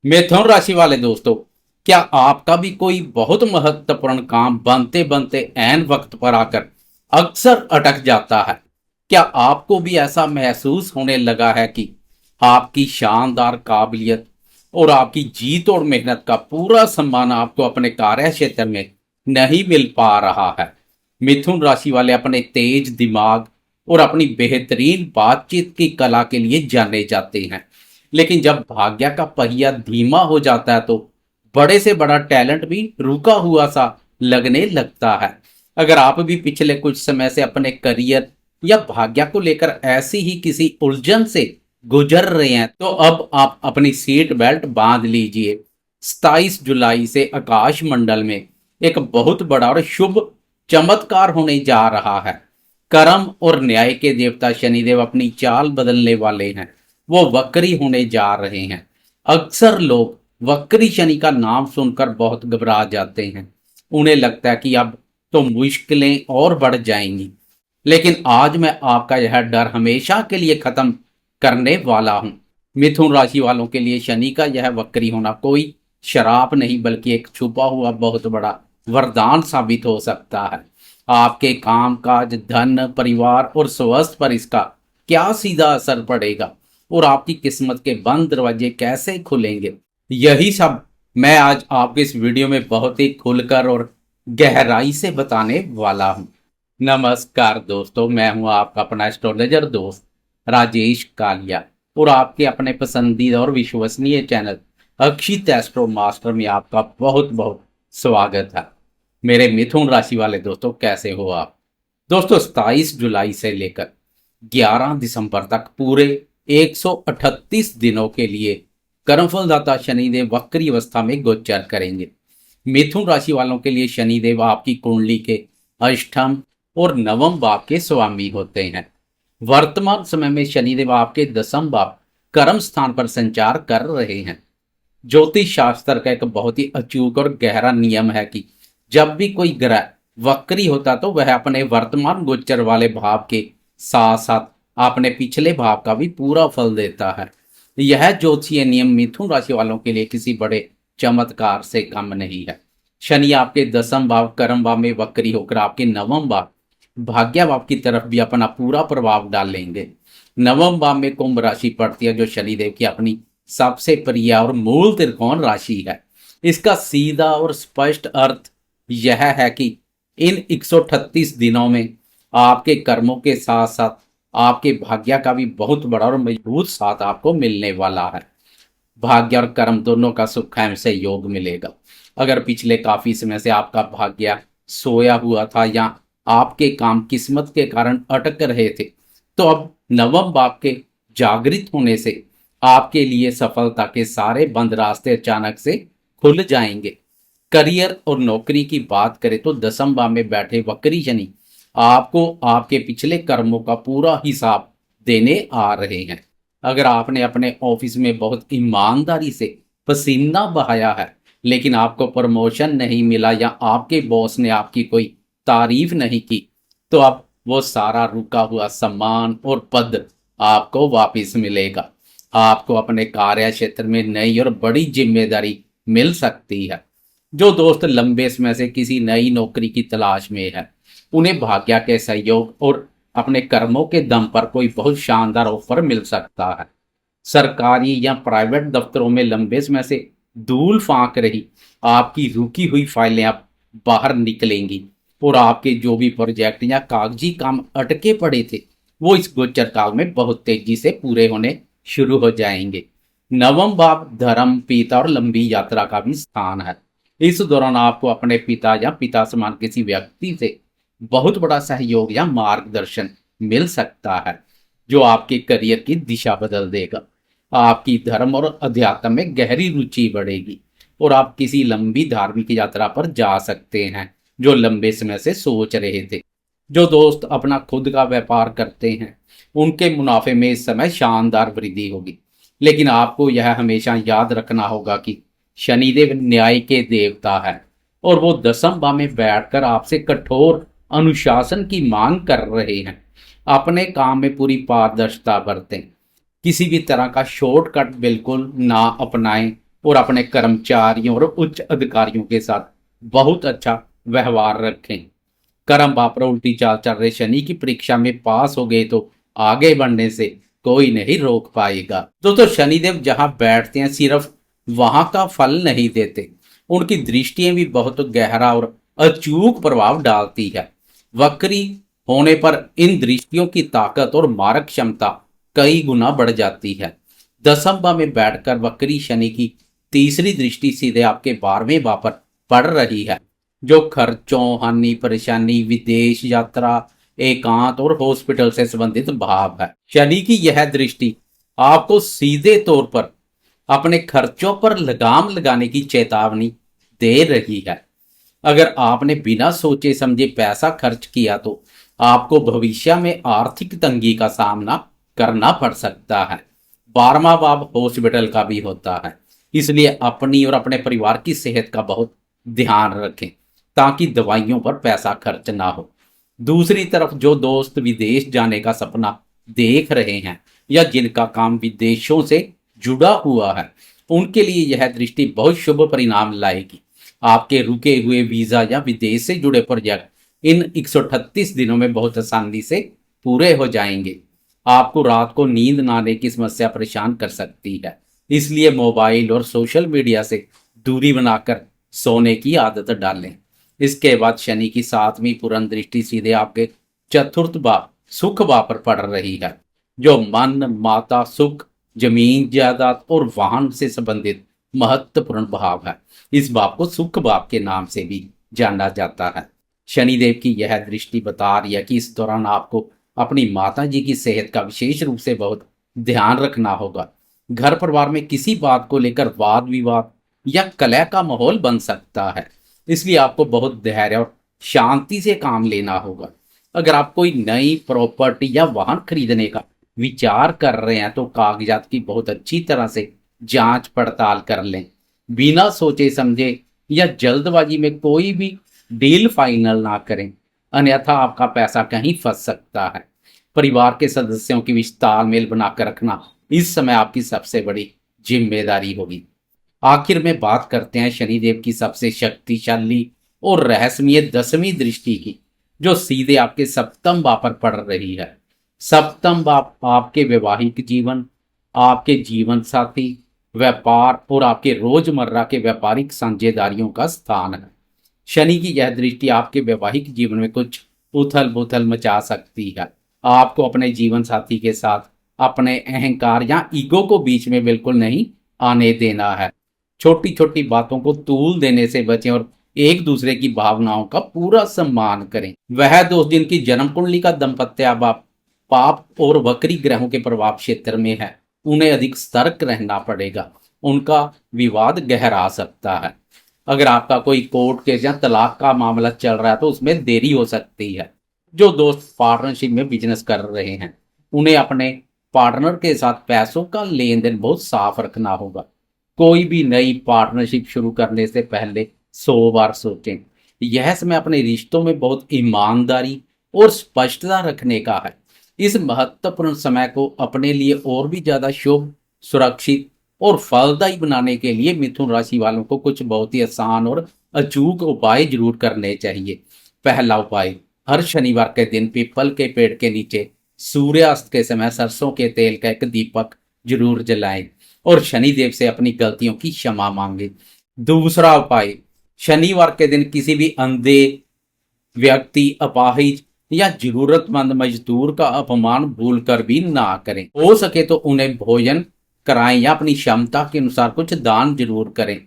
मिथुन राशि वाले दोस्तों, क्या आपका भी कोई बहुत महत्वपूर्ण काम बनते बनते ऐन वक्त पर आकर अक्सर अटक जाता है? क्या आपको भी ऐसा महसूस होने लगा है कि आपकी शानदार काबिलियत और आपकी जी तोड़ मेहनत का पूरा सम्मान आपको अपने कार्य क्षेत्र में नहीं मिल पा रहा है? मिथुन राशि वाले अपने तेज दिमाग और अपनी बेहतरीन बातचीत की कला के लिए जाने जाते हैं, लेकिन जब भाग्य का पहिया धीमा हो जाता है तो बड़े से बड़ा टैलेंट भी रुका हुआ सा लगने लगता है। अगर आप भी पिछले कुछ समय से अपने करियर या भाग्य को लेकर ऐसी ही किसी उलझन से गुजर रहे हैं तो अब आप अपनी सीट बेल्ट बांध लीजिए। 27 जुलाई से आकाश मंडल में एक बहुत बड़ा और शुभ चमत्कार होने जा रहा है। कर्म और न्याय के देवता शनिदेव अपनी चाल बदलने वाले हैं। वो वक्री होने जा रहे हैं। अक्सर लोग वक्री शनि का नाम सुनकर बहुत घबरा जाते हैं। उन्हें लगता है कि अब तो मुश्किलें और बढ़ जाएंगी, लेकिन आज मैं आपका यह डर हमेशा के लिए खत्म करने वाला हूं। मिथुन राशि वालों के लिए शनि का यह वक्री होना कोई शराप नहीं, बल्कि एक छुपा हुआ बहुत बड़ा वरदान साबित हो सकता है। आपके काम काज, धन, परिवार और स्वास्थ्य पर इसका क्या सीधा असर पड़ेगा और आपकी किस्मत के बंद दरवाजे कैसे खुलेंगे, यही सब मैं आज आपके इस वीडियो में बहुत ही खुलकर और गहराई से बताने वाला हूं। नमस्कार दोस्तों, मैं हूं आपका अपना एस्ट्रोलॉजर दोस्त राजेश कालिया और आपके अपने पसंदीदा और विश्वसनीय चैनल अक्षित एस्ट्रो मास्टर में आपका बहुत बहुत स्वागत है। मेरे मिथुन राशि वाले दोस्तों, कैसे हो आप? दोस्तों, 27 जुलाई से लेकर 11 दिसंबर तक पूरे 138 दिनों के लिए कर्मफलदाता शनिदेव वक्री अवस्था में गोचर करेंगे। मिथुन राशि वालों के लिए शनिदेव आपकी कुंडली के अष्टम और नवम भाव के स्वामी होते हैं। वर्तमान समय में शनिदेव आपके दसम भाव कर्म स्थान पर संचार कर रहे हैं। ज्योतिष शास्त्र का एक बहुत ही अचूक और गहरा नियम है कि जब भी कोई ग्रह वक्री होता तो वह अपने वर्तमान गोचर वाले भाव के साथ साथ अपने पिछले भाव का भी पूरा फल देता है। यह ज्योतिषीय नियम मिथुन राशि वालों के लिए किसी बड़े चमत्कार से कम नहीं है। शनि आपके दसम भाव कर्म भाव में वक्री होकर आपके नवम भाव भाग्य भाव की तरफ भी अपना पूरा प्रभाव डालेंगे। नवम भाव में कुंभ राशि पड़ती है, जो शनिदेव की अपनी सबसे प्रिय और मूल त्रिकोण राशि है। इसका सीधा और स्पष्ट अर्थ यह है कि इन 138 दिनों में आपके कर्मों के साथ साथ आपके भाग्य का भी बहुत बड़ा और मजबूत साथ आपको मिलने वाला है। भाग्य और कर्म दोनों का सुखमय से योग मिलेगा। अगर पिछले काफी समय से आपका भाग्य सोया हुआ था या आपके काम किस्मत के कारण अटक रहे थे, तो अब नवम भाव के जागृत होने से आपके लिए सफलता के सारे बंद रास्ते अचानक से खुल जाएंगे। करियर और नौकरी की बात करें तो दसम भाव में बैठे वक्री शनि आपको आपके पिछले कर्मों का पूरा हिसाब देने आ रहे हैं। अगर आपने अपने ऑफिस में बहुत ईमानदारी से पसीना बहाया है, लेकिन आपको प्रमोशन नहीं मिला या आपके बॉस ने आपकी कोई तारीफ नहीं की, तो अब वो सारा रुका हुआ सम्मान और पद आपको वापस मिलेगा। आपको अपने कार्य क्षेत्र में नई और बड़ी जिम्मेदारी मिल सकती है। जो दोस्त लंबे समय से किसी नई नौकरी की तलाश में है, उन्हें भाग्य के सहयोग और अपने कर्मों के दम पर कोई बहुत शानदार ऑफर मिल सकता है। सरकारी या प्राइवेट दफ्तरों में लंबे समय से धूल फांक रही आपकी रुकी हुई फाइलें अब बाहर निकलेंगी और आपके जो भी प्रोजेक्ट या कागजी काम अटके पड़े थे, वो इस गोचर काल में बहुत तेजी से पूरे होने शुरू हो जाएंगे। नवम भाव धर्म, पिता और लंबी यात्रा का भी स्थान है। इस दौरान आपको अपने पिता या पिता समान किसी व्यक्ति से बहुत बड़ा सहयोग या मार्गदर्शन मिल सकता है, जो आपके करियर की दिशा बदल देगा। आपकी धर्म और अध्यात्म में गहरी रुचि बढ़ेगी और आप किसी लंबी धार्मिक यात्रा पर जा सकते हैं, जो लंबे समय से सोच रहे थे। जो दोस्त अपना खुद का व्यापार करते हैं, उनके मुनाफे में इस समय शानदार वृद्धि होगी, लेकिन आपको यह हमेशा याद रखना होगा कि शनिदेव न्याय के देवता है और वो दसम भाव में बैठकर आपसे कठोर अनुशासन की मांग कर रहे हैं। अपने काम में पूरी पारदर्शिता बरतें, किसी भी तरह का शॉर्टकट बिल्कुल ना अपनाएं और अपने कर्मचारियों और उच्च अधिकारियों के साथ बहुत अच्छा व्यवहार रखें। कर्म भाव पर उल्टी चाल चल रहे शनि की परीक्षा में पास हो गए तो आगे बढ़ने से कोई नहीं रोक पाएगा। दोस्तों, शनिदेव जहां बैठते हैं सिर्फ वहां का फल नहीं देते, उनकी दृष्टियां भी बहुत गहरा और अचूक प्रभाव डालती है। वक्री होने पर इन दृष्टियों की ताकत और मारक क्षमता कई गुना बढ़ जाती है। दसम भाव में बैठकर वक्री शनि की तीसरी दृष्टि सीधे आपके 12वें भाव पर पड़ रही है, जो खर्चों, हानि, परेशानी, विदेश यात्रा, एकांत और हॉस्पिटल से संबंधित भाव है। शनि की यह दृष्टि आपको सीधे तौर पर अपने खर्चों पर लगाम लगाने की चेतावनी दे रही है। अगर आपने बिना सोचे समझे पैसा खर्च किया तो आपको भविष्य में आर्थिक तंगी का सामना करना पड़ सकता है। 12वां भाव हॉस्पिटल का भी होता है, इसलिए अपनी और अपने परिवार की सेहत का बहुत ध्यान रखें ताकि दवाइयों पर पैसा खर्च ना हो। दूसरी तरफ जो दोस्त विदेश जाने का सपना देख रहे हैं या जिनका काम विदेशों से जुड़ा हुआ है, उनके लिए यह दृष्टि बहुत शुभ परिणाम लाएगी। आपके रुके हुए वीजा या विदेश से जुड़े प्रोजेक्ट इन 138 दिनों में बहुत आसानी से पूरे हो जाएंगे। आपको रात को नींद ना आने की समस्या परेशान कर सकती है, इसलिए मोबाइल और सोशल मीडिया से दूरी बनाकर सोने की आदत डालें। इसके बाद शनि की 7वीं पूर्ण दृष्टि सीधे आपके चतुर्थ भाव सुख भाव पर पड़ रही है, जो मन, माता, सुख, जमीन जायदाद और वाहन से संबंधित महत्वपूर्ण भाव है। इस भाव को सुख भाव के नाम से भी जाना जाता है। शनिदेव की यह दृष्टि बता रही है कि इस दौरान आपको अपनी माता जी की सेहत का विशेष रूप से बहुत ध्यान रखना होगा। घर परिवार में किसी बात को लेकर वाद विवाद या कलह का माहौल बन सकता है, इसलिए आपको बहुत धैर्य और शांति से काम लेना होगा। अगर आप कोई नई प्रॉपर्टी या वाहन खरीदने का विचार कर रहे हैं तो कागजात की बहुत अच्छी तरह से जांच पड़ताल कर लें। बिना सोचे समझे या जल्दबाजी में कोई भी डील फाइनल ना करें, अन्यथा आपका पैसा कहीं फंस सकता है। परिवार के सदस्यों की बीच तालमेल बनाकर रखना इस समय आपकी सबसे बड़ी जिम्मेदारी होगी। आखिर में बात करते हैं शनिदेव की सबसे शक्तिशाली और रहस्यमय 10वीं दृष्टि की, जो सीधे आपके सप्तम भाव पर पड़ रही है। सप्तम भाव आपके वैवाहिक जीवन, आपके जीवन साथी, व्यापार और आपके रोजमर्रा के व्यापारिक साझेदारियों का स्थान है। शनि की यह दृष्टि आपके वैवाहिक जीवन में कुछ उथल पुथल मचा सकती है। आपको अपने जीवन साथी के साथ अपने अहंकार या ईगो को बीच में बिल्कुल नहीं आने देना है। छोटी छोटी बातों को तूल देने से बचें और एक दूसरे की भावनाओं का पूरा सम्मान करें। वह दोस्त जिनकी जन्म कुंडली का दंपत्य पाप और वक्री ग्रहों के प्रभाव क्षेत्र में है, उन्हें अधिक सतर्क रहना पड़ेगा, उनका विवाद गहरा सकता है। अगर आपका कोई कोर्ट केस या तलाक का मामला चल रहा है तो उसमें देरी हो सकती है। जो दोस्त पार्टनरशिप में बिजनेस कर रहे हैं, उन्हें अपने पार्टनर के साथ पैसों का लेन देन बहुत साफ रखना होगा। कोई भी नई पार्टनरशिप शुरू करने से पहले 100 बार सोचें। यह समय अपने रिश्तों में बहुत ईमानदारी और स्पष्टता रखने का है। इस महत्वपूर्ण समय को अपने लिए और भी ज्यादा शुभ, सुरक्षित और फलदायी बनाने के लिए मिथुन राशि वालों को कुछ बहुत ही आसान और अचूक उपाय जरूर करने चाहिए। पहला उपाय, हर शनिवार के दिन पीपल के पेड़ के नीचे सूर्यास्त के समय सरसों के तेल का एक दीपक जरूर जलाएं और शनिदेव से अपनी गलतियों की क्षमा मांगे। दूसरा उपाय, शनिवार के दिन किसी भी अंधे व्यक्ति, अपाहिज या जरूरतमंद मजदूर का अपमान भूलकर भी ना करें। हो सके तो उन्हें भोजन कराएं या अपनी क्षमता के अनुसार कुछ दान जरूर करें।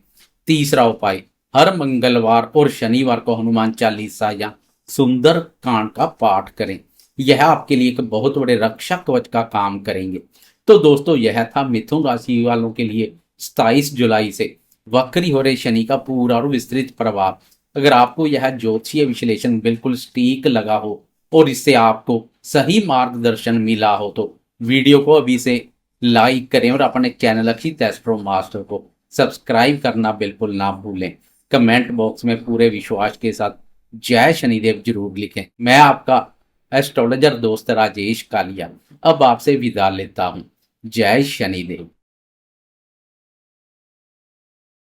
तीसरा उपाय, हर मंगलवार और शनिवार को हनुमान चालीसा या सुंदर कांड का पाठ करें। यह आपके लिए एक बहुत बड़े रक्षा कवच का काम करेंगे। तो दोस्तों, यह था मिथुन राशि वालों के लिए 27 जुलाई से वक्री हो रहे शनि का पूरा और विस्तृत प्रभाव। अगर आपको यह ज्योतिषीय विश्लेषण बिल्कुल सटीक लगा हो और इससे आपको सही मार्गदर्शन मिला हो तो वीडियो को अभी से लाइक करें और अपने चैनल अक्षित एस्ट्रो मास्टर को सब्सक्राइब करना बिल्कुल ना भूलें। कमेंट बॉक्स में पूरे विश्वास के साथ जय शनिदेव जरूर लिखें। मैं आपका एस्ट्रोलॉजर दोस्त राजेश कालिया अब आपसे विदा लेता हूं। जय शनिदेव।